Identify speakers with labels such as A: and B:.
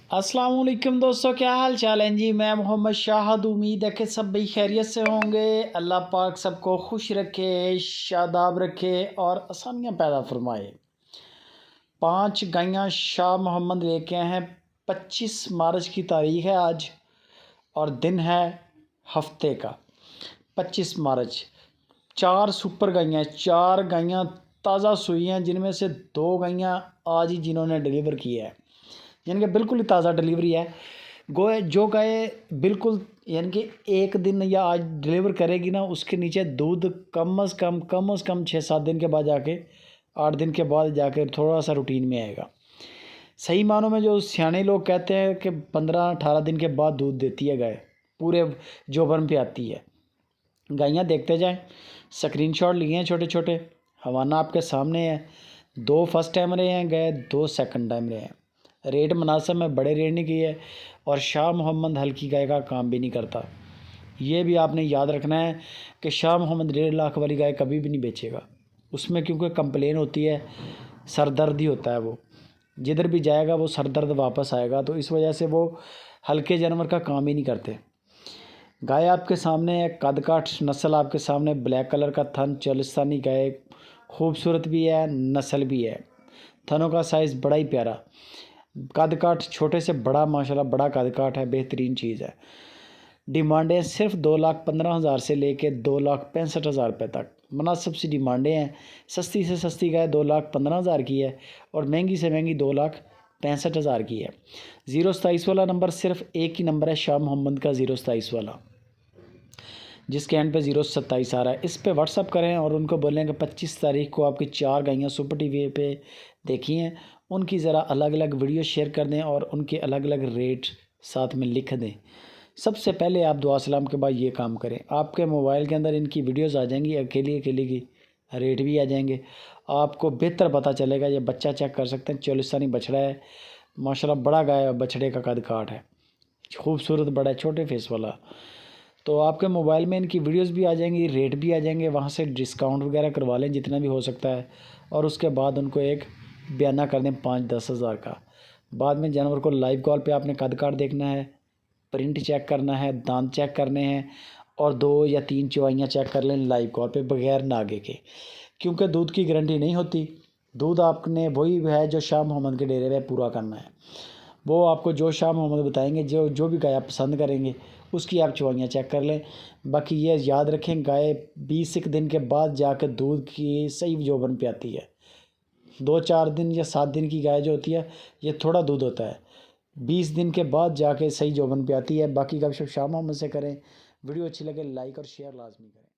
A: अस्सलाम वालेकुम दोस्तों, क्या हाल चाल हैं जी। मैं मोहम्मद शाहद, उम्मीद है कि सब भाई खैरियत से होंगे। अल्लाह पाक सबको खुश रखे, शादाब रखे और आसानियाँ पैदा फरमाए। 5 गायें शाह मोहम्मद लेके आए हैं। 25 मार्च की तारीख़ है आज और दिन है हफ्ते का 25 मार्च। 4 सुपर गायें, 4 गायें ताज़ा सुई हैं, जिनमें से 2 गायें आज ही जिन्होंने डिलीवर किया है, यानी कि बिल्कुल ही ताज़ा डिलीवरी है। गोए जो गाय बिल्कुल यानी कि एक दिन या आज डिलीवर करेगी ना, उसके नीचे दूध कम से कम 6-7 दिन के बाद जाके 8 दिन के बाद जाकर थोड़ा सा रूटीन में आएगा। सही मानों में जो सियाने लोग कहते हैं कि 15-18 दिन के बाद दूध देती है गाय, पूरे जोबन पे आती है। गायें देखते जाएं, स्क्रीनशॉट लिए हैं छोटे छोटे, हवाना आपके सामने है। 2 फर्स्ट टाइम रहे हैं गाय, 2 सेकंड टाइम रहे हैं। रेट मुनासिब में, बड़े रेट नहीं किए और शाह मोहम्मद हल्की गाय का काम भी नहीं करता। ये भी आपने याद रखना है कि शाह मोहम्मद 1.5 लाख वाली गाय कभी भी नहीं बेचेगा। उसमें क्योंकि कंप्लेन होती है, सर दर्द ही होता है, वो जिधर भी जाएगा वो सर दर्द वापस आएगा, तो इस वजह से वो हल्के जानवर का काम ही नहीं करते। गाय आपके सामने है, कद काठ नस्ल आपके सामने, ब्लैक कलर का थन, चालिस्तानी गाय, खूबसूरत भी है, नस्ल भी है। थनों का साइज़ बड़ा ही प्यारा, कद काठ छोटे से बड़ा, माशाल्लाह बड़ा कद काठ है, बेहतरीन चीज़ है। डिमांडें सिर्फ 2,15,000 से लेके 2,65,000 रुपये तक मुनासिब सी डिमांडें हैं। सस्ती से सस्ती गाय 2,15,000 की है और महंगी से महंगी 2,65,000 की है। 027 वाला नंबर सिर्फ एक ही नंबर है शाह मोहम्मद का, 027 वाला, जिसके एंड पे 027 आ रहा है। इस पे व्हाट्सअप करें और उनको बोलें कि 25 तारीख को आपकी 4 गायें सुपर टीवी पे देखी हैं, उनकी ज़रा अलग अलग वीडियो शेयर कर दें और उनके अलग अलग रेट साथ में लिख दें। सबसे पहले आप दुआ सलाम के बाद ये काम करें, आपके मोबाइल के अंदर इनकी वीडियोस आ जाएंगी, अकेली अकेली की रेट भी आ जाएंगे, आपको बेहतर पता चलेगा। ये बच्चा चेक कर सकते हैं, चालिस्तानी बछड़ा है, माशाल्लाह बड़ा गाय, बछड़े का कद काठ है, खूबसूरत बड़ा है, छोटे फेस वाला। तो आपके मोबाइल में इनकी वीडियोस भी आ जाएंगी, रेट भी आ जाएंगे, वहाँ से डिस्काउंट वगैरह करवा लें जितना भी हो सकता है, और उसके बाद उनको एक बयाना कर दें 5-10 हज़ार का। बाद में जानवर को लाइव कॉल पे आपने कद काठ देखना है, प्रिंट चेक करना है, दांत चेक करने हैं और 2 या 3 चवाइयाँ चेक कर लें लाइव कॉल पे बगैर नागे के, क्योंकि दूध की गारंटी नहीं होती। दूध आपने वही है जो शाह मोहम्मद के डेरे में पूरा करना है। वो आपको जो शाह मोहम्मद बताएंगे, जो भी गाय आप पसंद करेंगे उसकी आप चवाइयाँ चेक कर लें। बाकी ये याद रखें, गाय 20 दिन के बाद जाकर दूध की सही जोबन पे आती है। 2-4 दिन या 7 दिन की गाय जो होती है, ये थोड़ा दूध होता है, 20 दिन के बाद जाके सही जोबन पे आती है। बाकी का सब शाह मोहम्मद से करें। वीडियो अच्छी लगे लाइक और शेयर लाजमी करें।